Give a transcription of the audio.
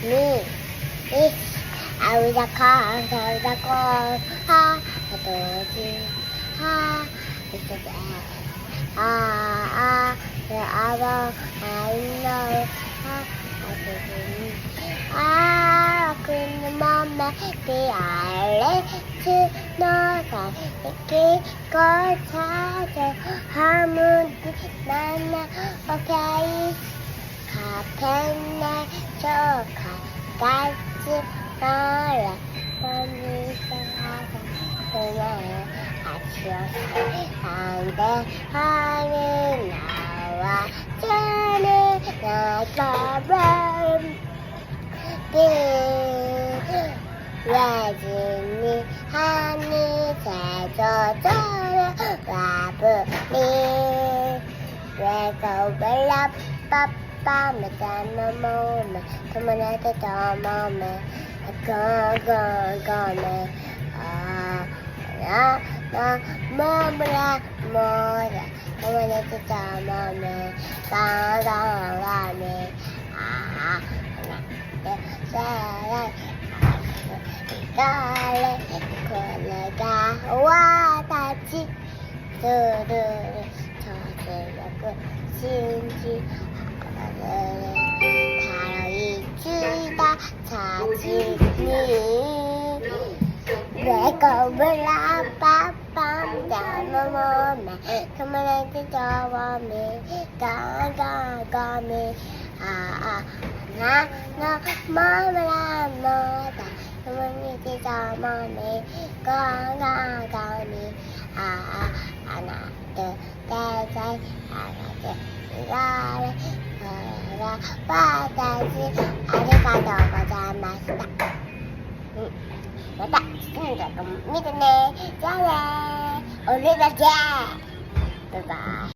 me. I was a car, I was a car, ha, I told you, ha, it's a the other, I know, ha, I told you, couldn't mama, the I to know that it go charge, harmony, nana, okay, 가pen네 조카까지 너를 보니까 그녀의 아쉬웠어 반대하는 나와 저는 나처럼 외진이 하니 제조절을 와보니 왜고 Papa, me down the moment, come on at the door, moment, go, me. Mama, more, come on at the door, moment, go, me. Darling, collega, watachi, 저들고 신지 바로 이치다 자신이 내가 몰라 빠밤 나무몸에 그만해도 저범이 가가가미 나 몰라 뭐다 그만해도 저범이 가가가미 하나 둘셋 하나 둘 와다시 아리가또 고자이마시다. 맞다. 진짜 믿으네. 잘해. 오늘도 잘. 바이바이.